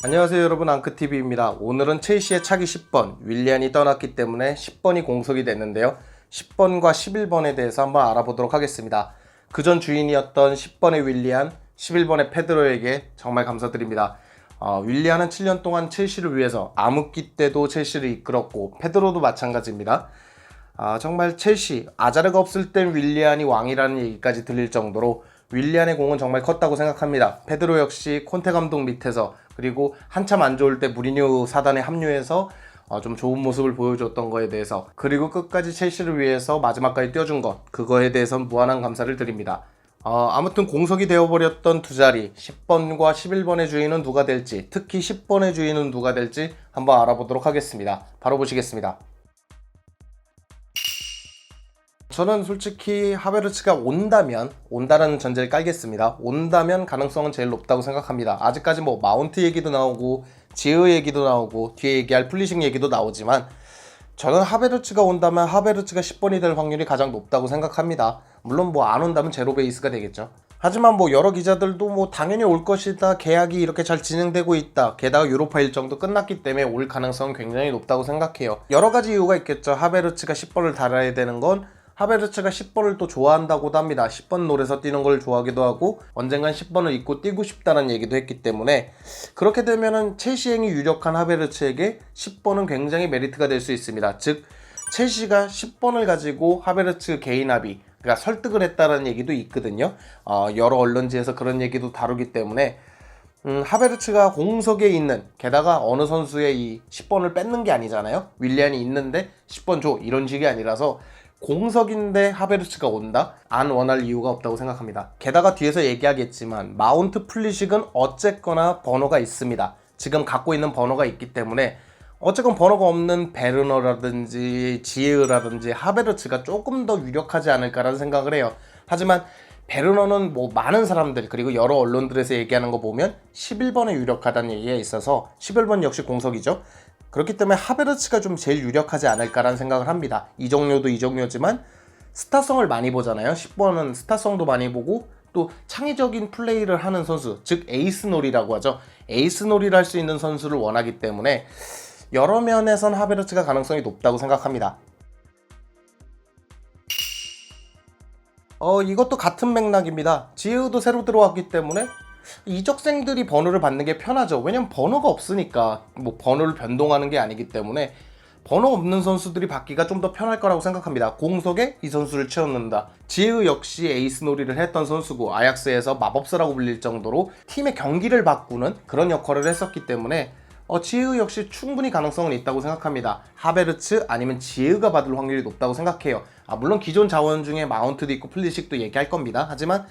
안녕하세요 여러분, 앙크TV입니다. 오늘은 첼시의 차기 10번 윌리안이 떠났기 때문에 10번이 공석이 됐는데요. 10번과 11번에 대해서 한번 알아보도록 하겠습니다. 그전 주인이었던 10번의 윌리안, 11번의 페드로에게 정말 감사드립니다. 윌리안은 7년 동안 첼시를 위해서 암흑기 때도 첼시를 이끌었고 페드로도 마찬가지입니다. 정말 첼시, 아자르가 없을 땐 윌리안이 왕이라는 얘기까지 들릴 정도로 윌리안의 공은 정말 컸다고 생각합니다. 페드로 역시 콘테 감독 밑에서, 그리고 한참 안 좋을 때 무리뉴 사단에 합류해서 좀 좋은 모습을 보여줬던 거에 대해서, 그리고 끝까지 첼시를 위해서 마지막까지 뛰어준 것, 그거에 대해선 무한한 감사를 드립니다. 아무튼 공석이 되어버렸던 두 자리 10번과 11번의 주인은 누가 될지, 특히 10번의 주인은 누가 될지 한번 알아보도록 하겠습니다. 바로 보시겠습니다. 저는 솔직히 하베르츠가 온다라는 전제를 깔겠습니다. 온다면 가능성은 제일 높다고 생각합니다. 아직까지 뭐 마운트 얘기도 나오고 지흐 얘기도 나오고 뒤에 얘기할 플리식 얘기도 나오지만, 저는 하베르츠가 온다면 하베르츠가 10번이 될 확률이 가장 높다고 생각합니다. 물론 뭐 안 온다면 제로 베이스가 되겠죠. 하지만 뭐 여러 기자들도 뭐 당연히 올 것이다, 계약이 이렇게 잘 진행되고 있다, 게다가 유로파 일정도 끝났기 때문에 올 가능성은 굉장히 높다고 생각해요. 여러 가지 이유가 있겠죠. 하베르츠가 10번을 달아야 되는 건, 하베르츠가 10번을 또 좋아한다고도 합니다. 10번 노래서 뛰는 걸 좋아하기도 하고 언젠간 10번을 입고 뛰고 싶다는 얘기도 했기 때문에, 그렇게 되면은 첼시행이 유력한 하베르츠에게 10번은 굉장히 메리트가 될 수 있습니다. 즉 첼시가 10번을 가지고 하베르츠 개인 합의, 그러니까 설득을 했다는 얘기도 있거든요. 여러 언론지에서 그런 얘기도 다루기 때문에 하베르츠가 공석에 있는, 게다가 어느 선수의 이 10번을 뺏는 게 아니잖아요. 윌리안이 있는데 10번 줘, 이런 식이 아니라서 공석인데 하베르츠가 온다? 안 원할 이유가 없다고 생각합니다. 게다가 뒤에서 얘기하겠지만 마운트 플리식은 어쨌거나 번호가 있습니다. 지금 갖고 있는 번호가 있기 때문에 어쨌건 번호가 없는 베르너라든지 지에르라든지 하베르츠가 조금 더 유력하지 않을까라는 생각을 해요. 하지만 베르너는 뭐 많은 사람들, 그리고 여러 언론들에서 얘기하는 거 보면 11번에 유력하다는 얘기가 있어서 11번 역시 공석이죠. 그렇기 때문에 하베르츠가 좀 제일 유력하지 않을까라는 생각을 합니다. 이적료도 이적료지만 스타성을 많이 보잖아요. 10번은 스타성도 많이 보고 또 창의적인 플레이를 하는 선수, 즉 에이스놀이라고 하죠. 에이스놀이를 할 수 있는 선수를 원하기 때문에 여러 면에선 하베르츠가 가능성이 높다고 생각합니다. 이것도 같은 맥락입니다. 지흐도 새로 들어왔기 때문에 이적생들이 번호를 받는 게 편하죠. 왜냐면 번호가 없으니까, 뭐 번호를 변동하는 게 아니기 때문에 번호 없는 선수들이 받기가 좀 더 편할 거라고 생각합니다. 공석에 이 선수를 채워넣는다. 지흐 역시 에이스 놀이를 했던 선수고 아약스에서 마법사라고 불릴 정도로 팀의 경기를 바꾸는 그런 역할을 했었기 때문에 지흐 역시 충분히 가능성은 있다고 생각합니다. 하베르츠 아니면 지흐가 받을 확률이 높다고 생각해요. 물론 기존 자원 중에 마운트도 있고 플리식도 얘기할 겁니다. 하지만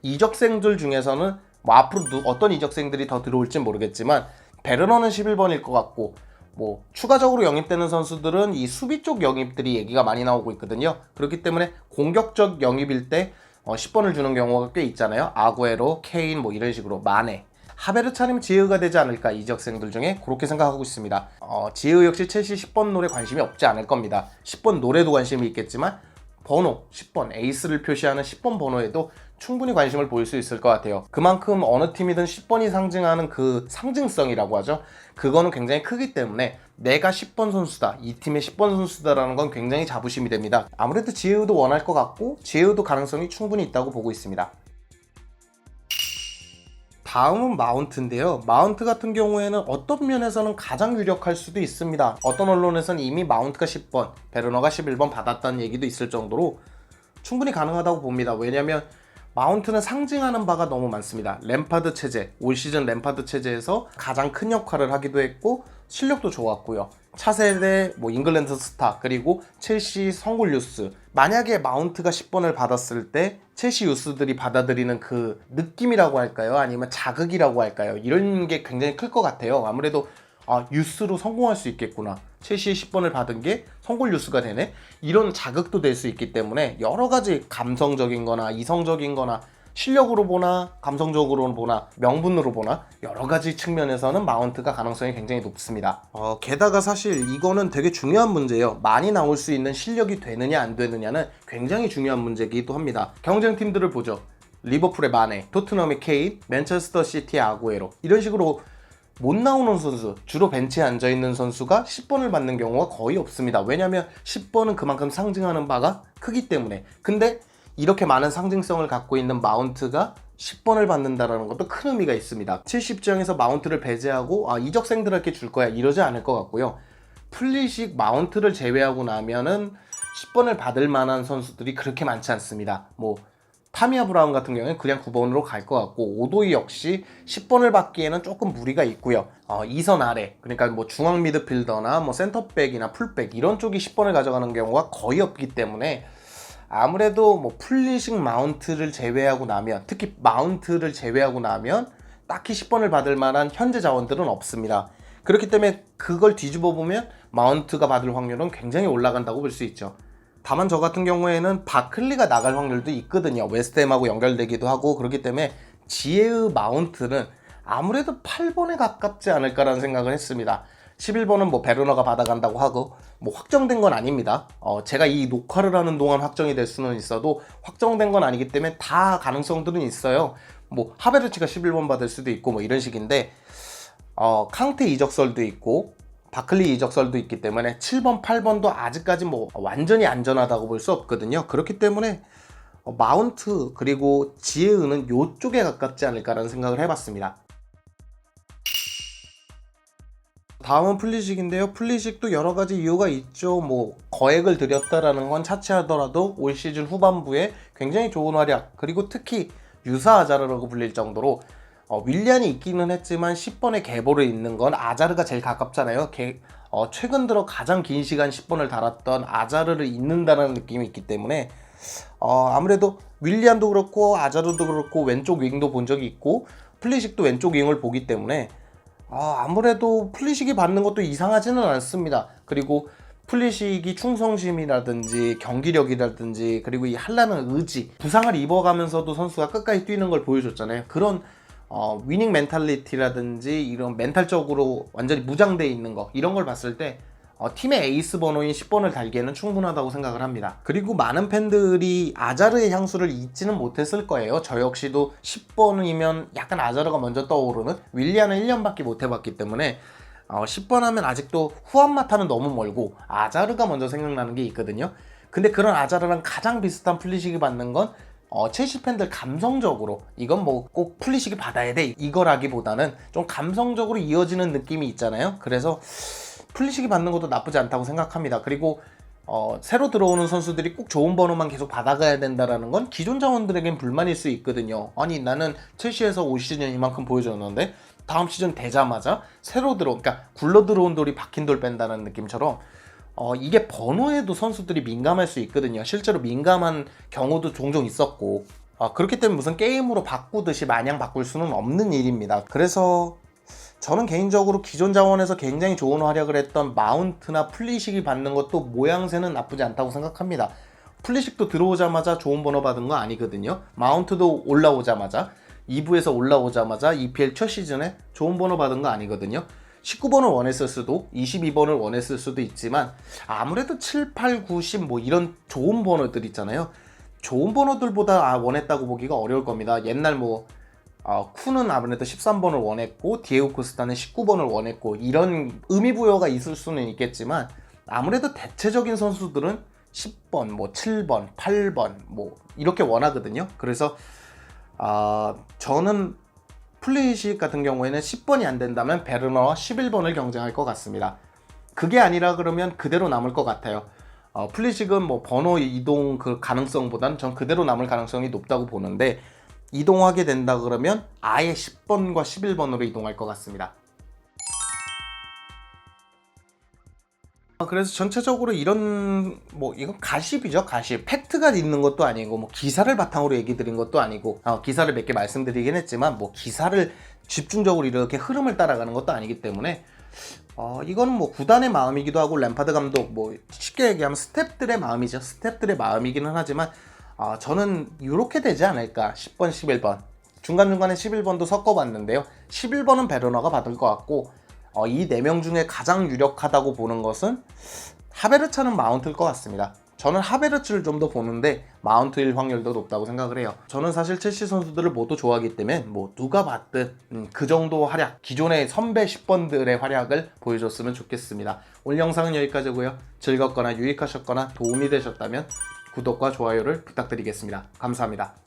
이적생들 중에서는 뭐 앞으로 어떤 이적생들이 더 들어올진 모르겠지만 베르너는 11번일 것 같고, 뭐 추가적으로 영입되는 선수들은 이 수비 쪽 영입들이 얘기가 많이 나오고 있거든요. 그렇기 때문에 공격적 영입일 때 10번을 주는 경우가 꽤 있잖아요. 아구에로, 케인, 뭐 이런 식으로. 마네, 하베르츠 아니면 지흐가 되지 않을까, 이적생들 중에 그렇게 생각하고 있습니다. 지흐 역시 첼시 10번 노래 관심이 없지 않을 겁니다. 10번 노래도 관심이 있겠지만 번호 10번, 에이스를 표시하는 10번 번호에도 충분히 관심을 보일 수 있을 것 같아요. 그만큼 어느 팀이든 10번이 상징하는 그 상징성이라고 하죠. 그거는 굉장히 크기 때문에 내가 10번 선수다, 이 팀의 10번 선수다라는 건 굉장히 자부심이 됩니다. 아무래도 지흐도 원할 것 같고 지흐도 가능성이 충분히 있다고 보고 있습니다. 다음은 마운트인데요. 마운트 같은 경우에는 어떤 면에서는 가장 유력할 수도 있습니다. 어떤 언론에서는 이미 마운트가 10번, 베르너가 11번 받았다는 얘기도 있을 정도로 충분히 가능하다고 봅니다. 왜냐면 마운트는 상징하는 바가 너무 많습니다. 램파드 체제, 올 시즌 램파드 체제에서 가장 큰 역할을 하기도 했고 실력도 좋았고요. 차세대 뭐 잉글랜드 스타, 그리고 첼시 성골 유스. 만약에 마운트가 10번을 받았을 때 첼시 유스들이 받아들이는 그 느낌이라고 할까요? 아니면 자극이라고 할까요? 이런 게 굉장히 클 것 같아요. 아무래도 유스로 성공할 수 있겠구나, 첼시의 10번을 받은 게 성골 유스가 되네, 이런 자극도 될 수 있기 때문에 여러 가지 감성적인 거나 이성적인 거나 실력으로 보나 감성적으로 보나 명분으로 보나 여러 가지 측면에서는 마운트가 가능성이 굉장히 높습니다. 게다가 사실 이거는 되게 중요한 문제예요. 많이 나올 수 있는 실력이 되느냐 안 되느냐는 굉장히 중요한 문제이기도 합니다. 경쟁팀들을 보죠. 리버풀의 마네, 토트넘의 케인, 맨체스터 시티의 아구에로, 이런 식으로 못 나오는 선수, 주로 벤치에 앉아있는 선수가 10번을 받는 경우가 거의 없습니다. 왜냐하면 10번은 그만큼 상징하는 바가 크기 때문에. 근데 이렇게 많은 상징성을 갖고 있는 마운트가 10번을 받는다는 것도 큰 의미가 있습니다. 70주행에서 마운트를 배제하고 이적생들에게 줄 거야 이러지 않을 것 같고요. 플리식 마운트를 제외하고 나면은 10번을 받을 만한 선수들이 그렇게 많지 않습니다. 뭐 타미야 브라운 같은 경우는 그냥 9번으로 갈 것 같고, 오도이 역시 10번을 받기에는 조금 무리가 있고요. 2선 아래, 그러니까 뭐 중앙 미드필더나 뭐 센터백이나 풀백 이런 쪽이 10번을 가져가는 경우가 거의 없기 때문에 아무래도 뭐 플리식 마운트를 제외하고 나면, 특히 마운트를 제외하고 나면 딱히 10번을 받을 만한 현재 자원들은 없습니다. 그렇기 때문에 그걸 뒤집어 보면 마운트가 받을 확률은 굉장히 올라간다고 볼 수 있죠. 다만 저 같은 경우에는 바클리가 나갈 확률도 있거든요. 웨스트햄하고 연결되기도 하고. 그렇기 때문에 지에의 마운트는 아무래도 8번에 가깝지 않을까라는 생각을 했습니다. 11번은 뭐 베르너가 받아간다고 하고, 뭐 확정된 건 아닙니다. 제가 이 녹화를 하는 동안 확정이 될 수는 있어도 확정된 건 아니기 때문에 다 가능성들은 있어요. 뭐 하베르츠가 11번 받을 수도 있고 뭐 이런 식인데, 캉테 이적설도 있고 바클리 이적설도 있기 때문에 7번, 8번도 아직까지 뭐 완전히 안전하다고 볼 수 없거든요. 그렇기 때문에 마운트 그리고 지에은은 요쪽에 가깝지 않을까라는 생각을 해봤습니다. 다음은 플리식인데요. 플리식도 여러 가지 이유가 있죠. 뭐 거액을 들였다라는 건 차치하더라도 올 시즌 후반부에 굉장히 좋은 활약, 그리고 특히 유사 아자르라고 불릴 정도로 윌리안이 있기는 했지만 10번의 계보를 잇는 건 아자르가 제일 가깝잖아요. 최근 들어 가장 긴 시간 10번을 달았던 아자르를 잇는다는 느낌이 있기 때문에 아무래도 윌리안도 그렇고 아자르도 그렇고 왼쪽 윙도 본 적이 있고 플리식도 왼쪽 윙을 보기 때문에 아무래도 플리식이 받는 것도 이상하지는 않습니다. 그리고 플리식이 충성심이라든지 경기력이라든지 그리고 이 하려는 의지, 부상을 입어가면서도 선수가 끝까지 뛰는 걸 보여줬잖아요. 그런 위닝 멘탈리티라든지 이런 멘탈적으로 완전히 무장되어 있는 거, 이런 걸 봤을 때 팀의 에이스 번호인 10번을 달기에는 충분하다고 생각을 합니다. 그리고 많은 팬들이 아자르의 향수를 잊지는 못했을 거예요. 저 역시도 10번이면 약간 아자르가 먼저 떠오르는, 윌리안은 1년밖에 못 해봤기 때문에 10번 하면 아직도 후안마타는 너무 멀고 아자르가 먼저 생각나는 게 있거든요. 근데 그런 아자르랑 가장 비슷한 플리식이 받는 건 첼시 팬들 감성적으로 이건 뭐 꼭 플리식이 받아야 돼 이거라기보다는 좀 감성적으로 이어지는 느낌이 있잖아요. 그래서 플리식이 받는 것도 나쁘지 않다고 생각합니다. 그리고 새로 들어오는 선수들이 꼭 좋은 번호만 계속 받아가야 된다라는 건 기존 자원들에겐 불만일 수 있거든요. 아니 나는 첼시에서 올 시즌 이만큼 보여줬는데 다음 시즌 되자마자 그러니까 굴러 들어온 돌이 박힌 돌 뺀다는 느낌처럼 이게 번호에도 선수들이 민감할 수 있거든요. 실제로 민감한 경우도 종종 있었고, 그렇기 때문에 무슨 게임으로 바꾸듯이 마냥 바꿀 수는 없는 일입니다. 그래서 저는 개인적으로 기존 자원에서 굉장히 좋은 활약을 했던 마운트나 플리식이 받는 것도 모양새는 나쁘지 않다고 생각합니다. 플리식도 들어오자마자 좋은 번호 받은 거 아니거든요. 마운트도 올라오자마자 2부에서 올라오자마자 EPL 첫 시즌에 좋은 번호 받은 거 아니거든요. 19번을 원했을 수도 22번을 원했을 수도 있지만 아무래도 7, 8, 9, 10 뭐 이런 좋은 번호들 있잖아요. 좋은 번호들보다 원했다고 보기가 어려울 겁니다. 옛날 뭐 쿠는 아무래도 13번을 원했고 디에고 코스타는 19번을 원했고 이런 의미부여가 있을 수는 있겠지만 아무래도 대체적인 선수들은 10번, 뭐 7번, 8번 뭐 이렇게 원하거든요. 그래서 저는 플리식 같은 경우에는 10번이 안 된다면 베르너와 11번을 경쟁할 것 같습니다. 그게 아니라 그러면 그대로 남을 것 같아요. 플리식은 뭐 번호 이동 그 가능성보다는 전 그대로 남을 가능성이 높다고 보는데, 이동하게 된다 그러면 아예 10번과 11번으로 이동할 것 같습니다. 그래서 전체적으로 이런 이건 가십이죠. 가십. 팩트가 있는 것도 아니고 뭐 기사를 바탕으로 얘기 드린 것도 아니고 기사를 몇 개 말씀드리긴 했지만 뭐 기사를 집중적으로 이렇게 흐름을 따라가는 것도 아니기 때문에 이거는 뭐 구단의 마음이기도 하고 램파드 감독 뭐 쉽게 얘기하면 스태프들의 마음이죠. 스태프들의 마음이기는 하지만 저는 이렇게 되지 않을까. 10번, 11번 중간중간에 11번도 섞어봤는데요. 11번은 베르너가 받을 것 같고 이 4명 중에 가장 유력하다고 보는 것은 하베르차는 마운트일 것 같습니다. 저는 하베르츠를 좀 더 보는데 마운트일 확률도 높다고 생각을 해요. 저는 사실 첼시 선수들을 모두 좋아하기 때문에 뭐 누가 봤든 그 정도 활약, 기존의 선배 10번들의 활약을 보여줬으면 좋겠습니다. 오늘 영상은 여기까지고요. 즐겁거나 유익하셨거나 도움이 되셨다면 구독과 좋아요를 부탁드리겠습니다. 감사합니다.